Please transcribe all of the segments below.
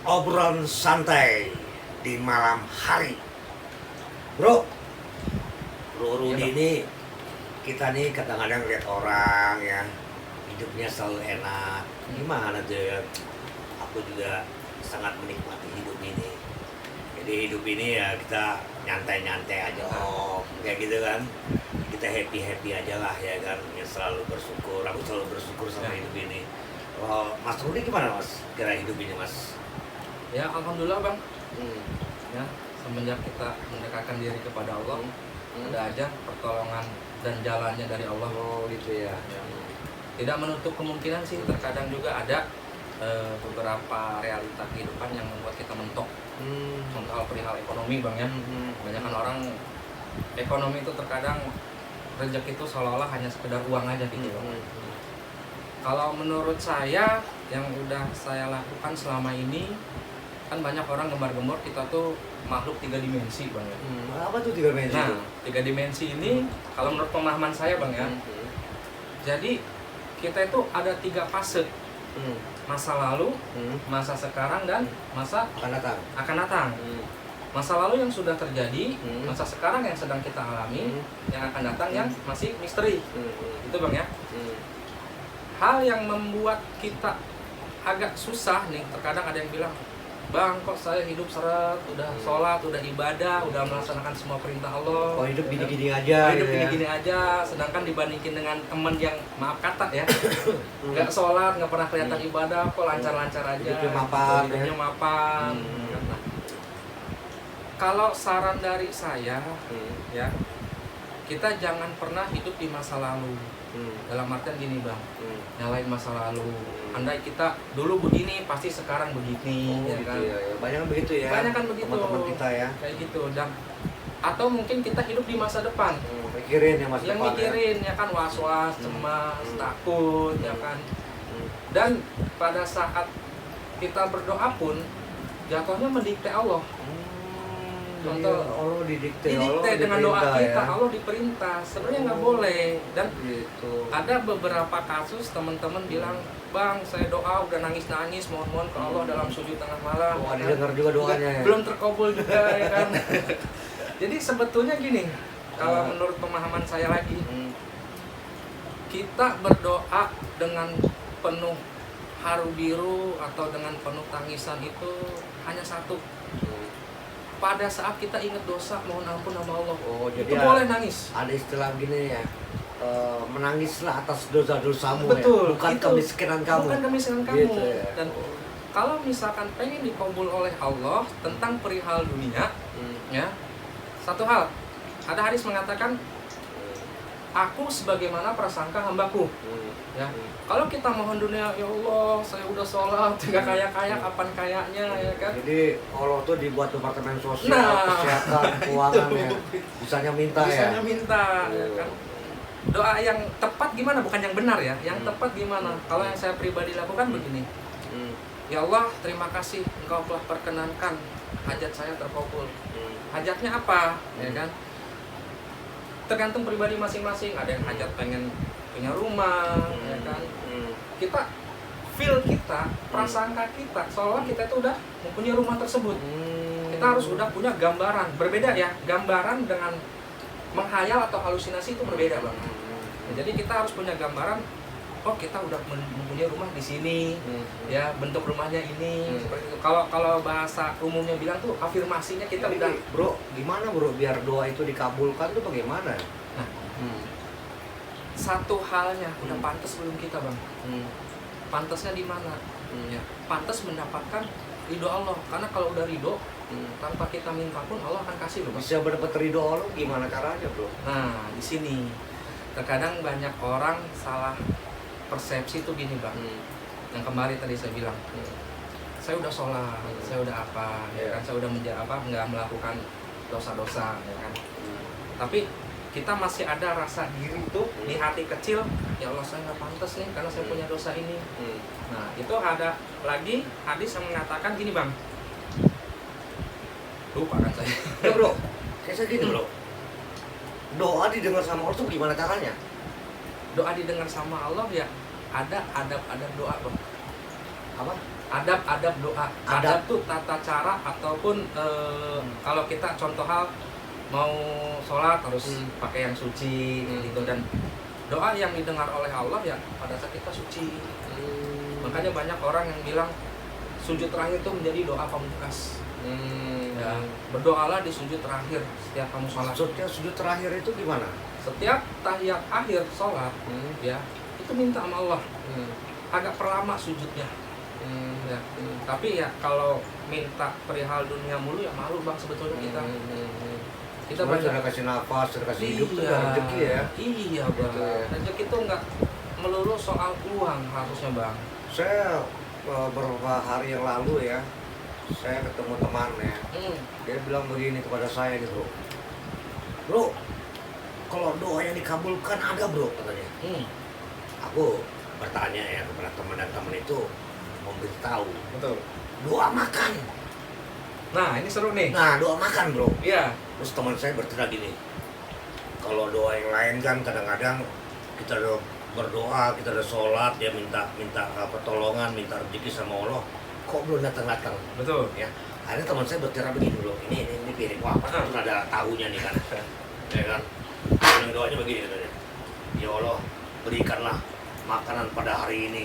Obrolan santai di malam hari. Bro, Bro Rudi Iya, ini kita nih kadang-kadang lihat orang ya hidupnya selalu enak. Gimana tuh ya? Aku juga sangat menikmati hidup ini. Jadi hidup ini ya kita nyantai-nyantai aja om, kayak gitu kan. Kita happy-happy aja lah ya kan. Ya selalu bersyukur. Aku selalu bersyukur sama Ya. hidup ini. Oh, Mas Rudi gimana Mas? Kira hidup ini Mas? Ya, alhamdulillah bang. Hmm. Ya, semenjak kita mendekatkan diri kepada Allah, ada aja pertolongan dan jalannya dari Allah. Oh gitu ya. Ya. Tidak menutup kemungkinan sih, terkadang juga ada beberapa realita kehidupan yang membuat kita mentok. Contoh hal perihal ekonomi bang ya. Kebanyakan orang ekonomi itu terkadang rezeki itu seolah-olah hanya sekedar uang aja gitu. Kalau menurut saya yang udah saya lakukan selama ini, kan banyak orang gembar-gembor kita tuh makhluk 3 dimensi bang ya. Apa tuh 3 dimensi itu? Nah, 3 dimensi ini kalau menurut pemahaman saya bang ya, jadi kita itu ada 3 fase, masa lalu, masa sekarang, dan masa Akan datang. akan datang. Masa lalu yang sudah terjadi, masa sekarang yang sedang kita alami, yang akan datang yang masih misteri. Itu bang ya. Hal yang membuat kita agak susah nih, terkadang ada yang bilang, bang kok saya hidup seret, udah sholat, udah ibadah, udah melaksanakan semua perintah Allah. Oh hidup ya kan? gini-gini aja Hidup gitu ya. gini-gini aja, sedangkan dibandingin dengan temen yang maaf kata ya, nggak sholat, nggak pernah kelihatan ibadah, kok lancar-lancar aja, Hidupnya mapan, hidupnya mapan. Nah, kalau saran dari saya ya, kita jangan pernah hidup di masa lalu. Dalam artian gini bang, nyalain masa lalu. Andai kita dulu begini, pasti sekarang begini, Oh ya gitu kan? ya. Banyak kan begitu ya. Banyak kan begitu. Teman-teman kita ya. Kayak gitu. Dan atau mungkin kita hidup di masa depan, Mikirin ya masa yang depan mikirin ya kan, was-was, cemas, takut, ya kan. Dan pada saat kita berdoa pun jatuhnya mendikte Allah. Contoh Contoh, Allah didikte Allah Didikte dengan doa diperintah kita, ya. Allah diperintah. Sebenarnya nggak boleh. Dan Gitu. ada beberapa kasus teman-teman bilang, bang saya doa udah nangis-nangis, mohon-mohon ke Allah dalam sujud tengah malam. Oh, ya kan? didengar juga doanya ya. Belum terkabul juga ya kan. Jadi sebetulnya gini, kalau menurut pemahaman saya lagi, kita berdoa dengan penuh haru biru atau dengan penuh tangisan itu hanya satu. Pada saat kita ingat dosa, mohon ampun sama Allah. Oh jadi Itu boleh nangis. ada istilah gini ya. Menangislah atas dosa-dosamu Betul, ya. Bukan itu kemiskinan kamu. bukan kemiskinan kamu. Gitu ya. Dan kalau misalkan pengen dikabul oleh Allah tentang perihal dunia, ya, satu hal, ada hadis mengatakan, aku sebagaimana prasangka hambaku. Ya, kalau kita mohon dunia, ya Allah, saya udah sholat, nggak kaya-kaya, kapan kayaknya, ya kan? Jadi Allah tuh dibuat departemen sosial, Nah, kesehatan, keuangan ya. Bisanya minta Bisanya ya. minta, ya kan? Doa yang tepat gimana? Bukan yang benar ya. Yang tepat gimana? Kalau yang saya pribadi lakukan begini. Ya Allah, terima kasih Engkau telah perkenankan hajat saya terkabul. Hajatnya apa? Ya kan? Tergantung pribadi masing-masing. Ada yang hajat pengen punya rumah, ya kan? Kita feel kita, prasangka kita, seolah kita itu udah mempunyai rumah tersebut. Kita harus udah punya gambaran. Berbeda ya, gambaran dengan menghayal atau halusinasi itu berbeda bang. Nah, jadi kita harus punya gambaran. Oh kita udah mempunyai rumah di sini, ya bentuk rumahnya ini. Seperti itu. Kalau bahasa umumnya bilang tuh afirmasinya kita Jadi, udah. bro, gimana bro biar doa itu dikabulkan tuh bagaimana? Nah, satu halnya udah pantas belum kita bang? Pantasnya di mana? Ya, pantas mendapatkan ridho Allah. Karena kalau udah ridho, tanpa kita minta pun Allah akan kasih loh bang. Bisa mendapat ridho Allah gimana caranya bro? Nah, di sini terkadang banyak orang salah persepsi tuh gini bang. Yang kemarin tadi saya bilang, saya udah sholat, saya udah apa, ya kan, saya udah nggak melakukan dosa-dosa, ya kan. Tapi kita masih ada rasa diri tuh di hati kecil, ya Allah saya nggak pantas nih karena saya punya dosa ini. Nah, itu ada lagi hadis yang mengatakan gini bang. Lupa kan saya. Ya bro, kayak gini bro. Doa didengar sama Allah tuh gimana caranya? Doa didengar sama Allah ya ada adab-adab doa bang. apa? Adab doa. Adab tuh tata cara ataupun kalau kita contoh hal mau sholat harus pakai yang suci gitu, dan doa yang didengar oleh Allah ya pada saat kita suci. Makanya banyak orang yang bilang sujud terakhir itu menjadi doa pamungkas. Ya, berdoalah di sujud terakhir setiap kamu sholat. Maksudnya sujud terakhir itu gimana? Setiap tahiyat akhir sholat, ya itu minta sama Allah. Agak perlama sujudnya. Ya. Tapi ya kalau minta perihal dunia mulu ya malu bang sebetulnya kita. Kita Sebenarnya baca sudah kasih nafas, sudah kasih hidup itu iya, udah rezeki ya. Iya bang. Gitu ya. Rezeki itu nggak melulu soal uang harusnya bang. Saya beberapa hari yang lalu ya, saya ketemu teman ya. Dia bilang begini kepada saya nih bro. Bro, kalau doa yang dikabulkan ada bro katanya. Aku bertanya ya kepada teman dan teman itu memberitahu. Betul. Doa makan. Nah ini seru nih. Nah doa makan bro. Iya. Terus teman saya bercerita gini. Kalau doa yang lain kan kadang-kadang kita udah berdoa, kita udah sholat, ya minta pertolongan, minta rezeki sama Allah. Kok belum datang-datang? Betul. Ya. Akhirnya teman saya bercerita begini bro. Ini piring wah apa? Terus ada tahunya nih kan. Ya kan. Yang doanya begini katanya. Ya Allah berikanlah makanan pada hari ini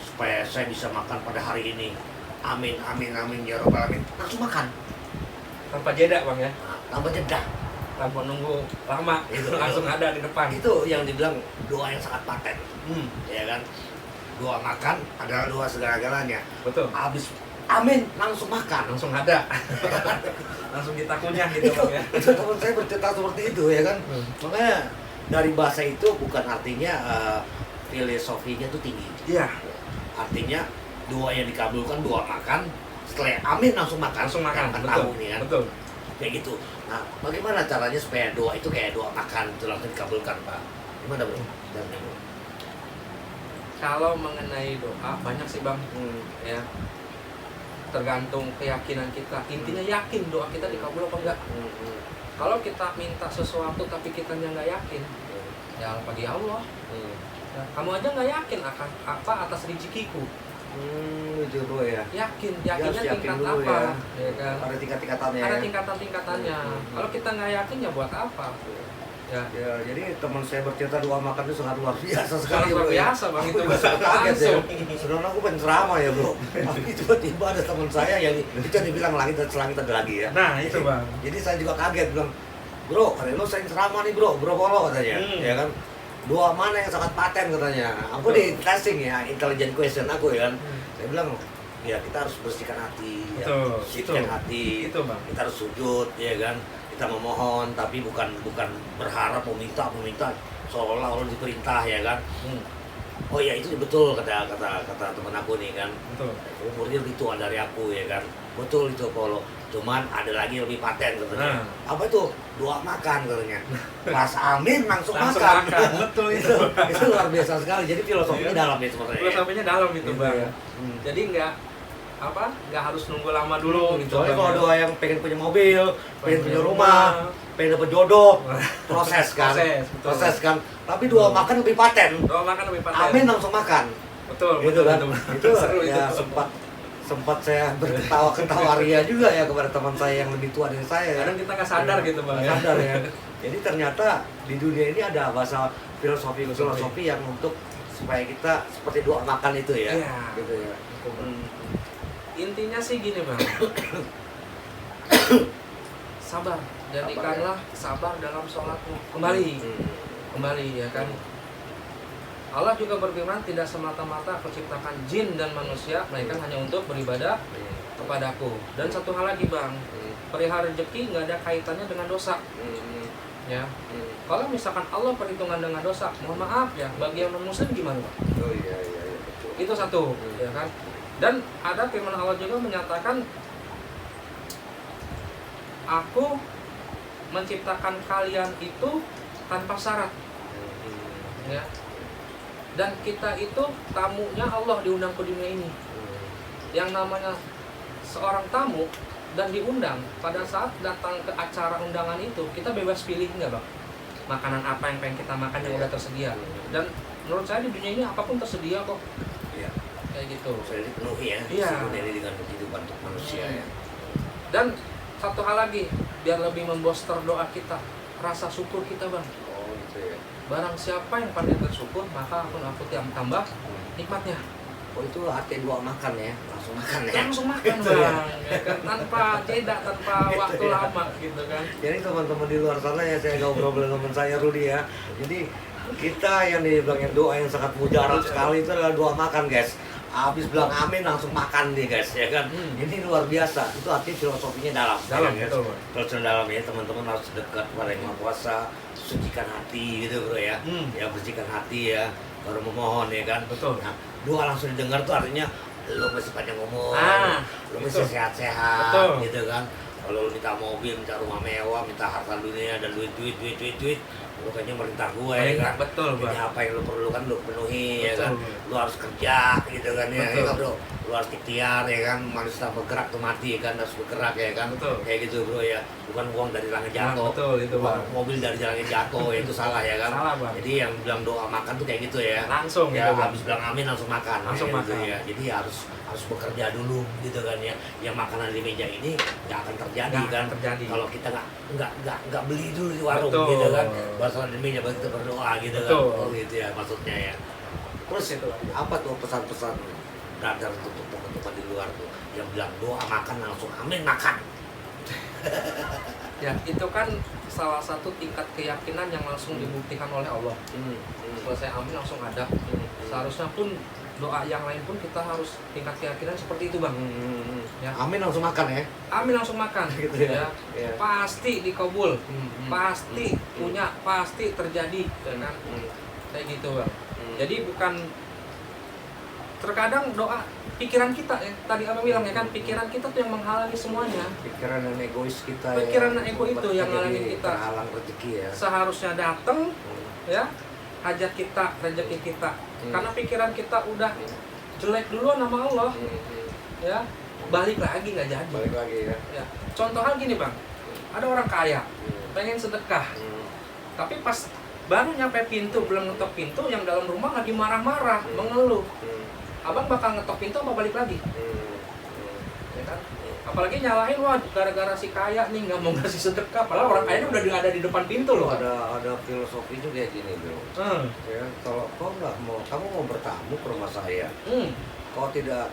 supaya saya bisa makan pada hari ini. Amin amin amin ya robbal alamin. Langsung makan Tanpa jeda bang ya. nah, tanpa jeda. Tanpa nunggu lama. Itu Langsung ada di depan. Itu yang dibilang doa yang sangat paten. Ya kan. Doa makan adalah doa segala-galanya. Betul. Habis amin langsung makan. Langsung ada. Langsung kita kunyah gitu bang ya. Itu teman saya bercerita seperti itu ya kan. Makanya dari bahasa itu bukan artinya filosofinya itu tinggi. Iya. Artinya doa yang dikabulkan doa makan, setelah amin langsung makan. Langsung makan. Kan Betul. tahu nih kan. Betul. Kayak gitu. Nah, bagaimana caranya supaya doa itu kayak doa makan itu langsung dikabulkan, Pak? Gimana, Bro? Caranya, Bro? Kalau mengenai doa banyak sih bang. Ya. Tergantung keyakinan kita. Intinya yakin doa kita dikabul apa enggak. Kalau kita minta sesuatu tapi kita nggak yakin, ya bagi Allah. Ya, kamu aja nggak yakin akan apa atas rezekiku. Itu bro ya. Yakinnya harus yakin tingkat dulu apa? ya. Ya kan? Ada tingkat-tingkatannya. Ada Ya. tingkatan-tingkatannya. Kalau kita nggak yakin ya buat apa? Ya. Ya, jadi teman saya bercerita doa makan itu sangat luar biasa sekali. Sangat luar bro, ya. biasa bang itu Aku juga kaget ya. langsung. Sebenarnya aku penceramah ya bro. Tapi tiba-tiba ada teman saya yang itu yang dibilang langit dan selangit ada lagi ya. Nah itu bang. Jadi saya juga kaget bilang, bro, hari lo sering ceramah nih bro Polo katanya, ya kan. Doa mana yang sangat paten katanya. Aku di testing ya, intelligent question aku ya kan. Saya bilang, ya kita harus bersihkan hati, ya. Betul, Bersihkan itu. hati. Itu bang. Kita harus sujud, ya kan. Kita memohon, tapi bukan berharap meminta seolah-olah Allah diperintah ya kan. Oh ya itu betul kata teman aku nih kan. Betul. Umurnya lebih tua dari aku ya kan. Betul itu Polo. Cuman ada lagi lebih paten katanya. Apa itu? Doa makan katanya. Pas amin langsung makan. Betul itu. Itu luar biasa sekali. Jadi filosofinya dalam ya sebenarnya. Filosofinya dalam itu Gitu bang. ya. Jadi nggak harus nunggu lama dulu gitu. Soalnya Bang, kalau ya. doa yang pengen punya mobil, pengen punya rumah, pengen dapat jodoh, proses kan. Betul. Proses kan. Tapi doa makan lebih paten. Doa makan lebih paten. Amin langsung makan. Betul. Gitu kan. Itu Seru ya itu. sempat saya berketawa ria juga ya kepada teman saya yang lebih tua dari saya. Ya. Kadang kita nggak sadar gitu bang. Nggak Ya. sadar ya. Jadi ternyata di dunia ini ada bahasa filosofi yang untuk supaya kita seperti doa makan itu ya. Iya. Gitu ya. Intinya sih gini bang. Sabar. Jadikanlah sabar dalam sholatmu. Kembali ya kan. Allah juga berfirman tidak semata-mata aku ciptakan jin dan manusia melainkan hanya untuk beribadah kepadaku. Dan satu hal lagi bang, perihal rezeki nggak ada kaitannya dengan dosa. Ya. Kalau misalkan Allah perhitungan dengan dosa, mohon maaf ya, bagi yang non muslim gimana bang? Oh iya betul. Itu satu, ya kan. Dan ada firman Allah juga menyatakan, aku menciptakan kalian itu tanpa syarat. Ya. Dan kita itu tamunya Allah diundang ke dunia ini. Yang namanya seorang tamu dan diundang, pada saat datang ke acara undangan itu kita bebas pilih nggak bang? Makanan apa yang pengen kita makan yang udah tersedia. Dan menurut saya di dunia ini apapun tersedia kok. Iya. Ya kayak gitu. Sudah dipenuhi ya. Iya. Meskipun ini dengan kehidupan untuk manusia ya. Dan satu hal lagi, biar lebih memboster doa kita, rasa syukur kita bang. Oh gitu ya. Barang siapa yang pandai bersyukur, maka akan aku tambah nikmatnya. Oh itu arti doa makan ya, langsung makan ya. Langsung makan Gitu ya. bang, ya kan? Tanpa jeda, tanpa waktu ya. lama gitu kan. Jadi teman-teman di luar sana ya, saya ngobrol dengan teman saya Rudi ya. Jadi kita yang dibilangin doa yang sangat mujarab sekali itu adalah doa makan guys. Habis bilang amin langsung makan nih guys ya kan. Ini luar biasa. Itu artinya filosofinya dalam. Dalam, ya, betul, guys. Filosofinya dalam ya, teman-teman harus dekat pada yang Maha Kuasa, sucikan hati gitu bro ya. Ya bersihkan hati ya, baru memohon ya kan. Betul. Nah, doa langsung didengar tuh artinya lo masih panjang umur, lo masih betul. sehat-sehat Betul. gitu kan. Kalau lo minta mobil, minta rumah mewah, minta harta dunia dan duit, lo kayaknya merintah gue ya kan. Betul Jadi bang. apa yang lo perlukan lo penuhi ya kan. Betul. Lo harus kerja gitu kan ya, Betul. ya bro. Lo harus ikhtiar ya kan, manusia bergerak tuh mati ya kan, harus bergerak ya kan. Betul. Kayak gitu bro ya. Bukan uang dari langit jatuh. Betul itu Uang bang. mobil dari langit jatuh ya, itu salah ya kan. Salah bang. Jadi yang bilang doa makan tuh kayak gitu ya. Langsung Ya gitu bang. habis bilang amin langsung makan. Langsung ya, gitu makan. ya. Jadi harus bekerja dulu gitu kan ya. Yang makanan di meja ini nggak akan terjadi Nggak kan. akan terjadi. Kalau kita nggak beli dulu di warung Betul. gitu kan. Baru di meja baru kita berdoa gitu Betul. kan. Oh gitu ya maksudnya ya. Terus Itu. apa tuh pesan-pesan radar untuk teman-teman di luar tuh yang bilang doa makan langsung amin makan. Ya itu kan salah satu tingkat keyakinan yang langsung dibuktikan oleh Allah. Selesai amin langsung ada. Seharusnya pun doa yang lain pun kita harus tingkat keyakinan seperti itu bang. Ya. Amin langsung makan ya. Amin langsung makan. Gitu ya. Ya. Pasti dikabul, pasti Hmm. punya, pasti terjadi, ya kan? Kayak gitu bang. Jadi bukan terkadang doa pikiran kita ya tadi abang bilang ya kan, pikiran kita tuh yang menghalangi semuanya. Pikiran dan egois kita Pikiran ya, dan ego itu yang ngalangin kita. terhalang rezeki ya. Seharusnya datang ya hajat kita, rezeki kita. Karena pikiran kita udah jelek duluan sama Allah, ya balik lagi nggak jadi. Balik lagi ya. Ya. Contoh hal gini bang, ada orang kaya pengen sedekah, tapi pas baru nyampe pintu, belum ngetok pintu, yang dalam rumah lagi marah-marah, mengeluh. Abang bakal ngetok pintu apa balik lagi? Ya kan? Apalagi nyalahin, wah gara-gara si kaya nih nggak mau ngasih sedekah, padahal orang kayanya udah ada di depan pintu loh. Ada filosofinya kayak gini bro. Ya, kalau kau nggak mau, kamu mau bertamu ke rumah saya, kau tidak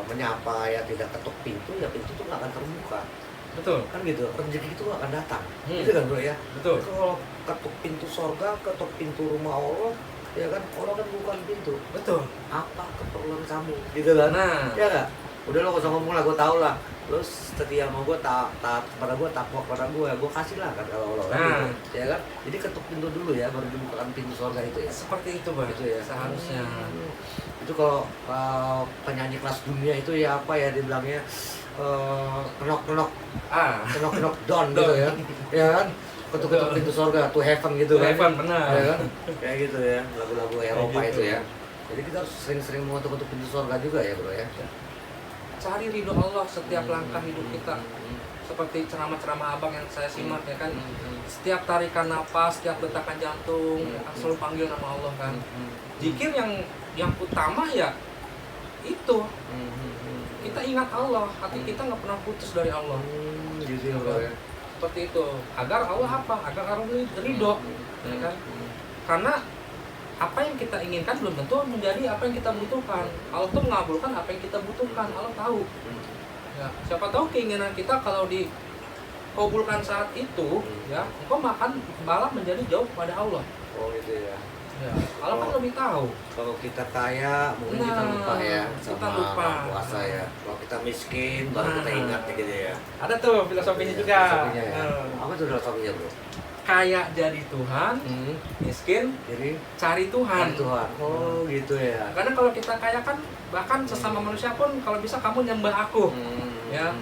menyapa ya, tidak ketuk pintu ya, pintu tuh nggak akan terbuka. Betul. Kan gitu, rezeki itu nggak akan datang. Hmm. Gitu kan bro ya. Betul. Jadi kalau ketuk pintu sorga, ketuk pintu rumah Allah, ya kan Allah kan bukan pintu. Betul. Apa keperluan kamu? Gitu kan? Nah. Ya nggak? Udah lo gak usah ngomong lah, gue tau lah. Lo setia sama gue, taat kepada gue, takwa kepada gue kasih lah kan kalau Allah kan. Nah. Gitu. Ya kan? Jadi ketuk pintu dulu ya, baru dibukakan pintu sorga itu ya. Seperti itu bang. Gitu ya. Seharusnya. Itu kalau penyanyi kelas dunia itu ya apa ya dibilangnya, kenok down gitu ya. Ya kan? Ketuk-ketuk pintu sorga, to heaven gitu kan. Heaven, benar. Ya kan? Kayak gitu ya, lagu-lagu Eropa Kayak gitu. itu ya. Jadi kita harus sering-sering mengetuk-ketuk pintu sorga juga ya bro ya. Cari ridho Allah setiap langkah hidup kita. Seperti ceramah-ceramah abang yang saya simak ya kan. Setiap tarikan napas, setiap detakan jantung, selalu panggil nama Allah kan. Zikir yang utama ya itu. Kita ingat Allah, hati kita nggak pernah putus dari Allah. Gitu ya bro ya. Seperti itu. Agar Allah apa? Agar Allah ridho, ya kan? Karena apa yang kita inginkan belum tentu menjadi apa yang kita butuhkan. Allah tuh mengabulkan apa yang kita butuhkan. Allah tahu. Ya, siapa tahu keinginan kita kalau dikabulkan saat itu, ya, engkau makan malah menjadi jauh pada Allah. Oh gitu ya. Ya, Allah kan lebih tahu. Kalau kita kaya, mungkin kita Nah, lupa ya kita sama lupa. Maha Kuasa ya. Kalau kita miskin, baru kita Nah. ingat ya gitu ya. Ada tuh filosofinya Iya, juga. filosofinya ya. Apa tuh filosofinya bro? Kaya jadi Tuhan, miskin Jadi cari Tuhan. Tuhan. Oh gitu ya. Karena kalau kita kaya kan bahkan sesama manusia pun kalau bisa kamu nyembah aku. Ya.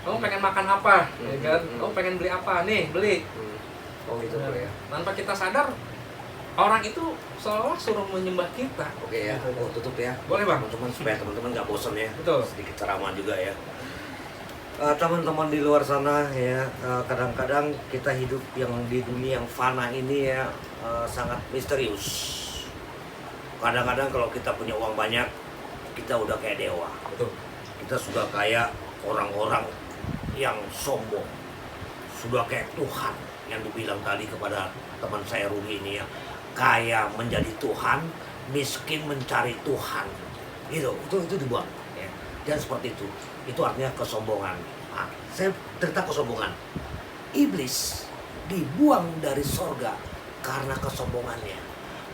Kamu pengen makan apa? Ya kan? Kamu pengen beli apa? Nih, beli. Oh gitu bro ya. Tanpa kita sadar orang itu seolah suruh menyembah kita. Oke ya. Oh tutup ya. Boleh bang? Teman-teman supaya teman-teman nggak bosan ya. Betul. Sedikit ceramah juga ya. Teman-teman di luar sana ya, kadang-kadang kita hidup yang di dunia yang fana ini ya, sangat misterius. Kadang-kadang kalau kita punya uang banyak, kita udah kayak dewa. Betul. Kita sudah kayak orang-orang yang sombong, sudah kayak Tuhan yang dibilang tadi kepada teman saya Rugi ini ya, kaya menjadi Tuhan, miskin mencari Tuhan, itu dibuang ya. Dan seperti itu artinya kesombongan. Nah, saya cerita kesombongan, iblis dibuang dari sorga karena kesombongannya.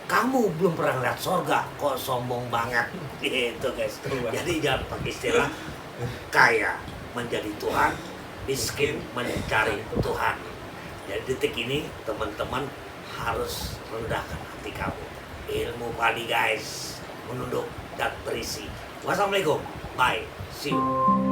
Kamu belum pernah lihat sorga kok sombong banget gitu guys. Jadi jangan pakai istilah kaya menjadi Tuhan, miskin mencari Tuhan. Jadi detik ini teman-teman harus rendahkan hati kamu. Ilmu padi guys, menunduk dan berisi. Wassalamualaikum, bye, see you.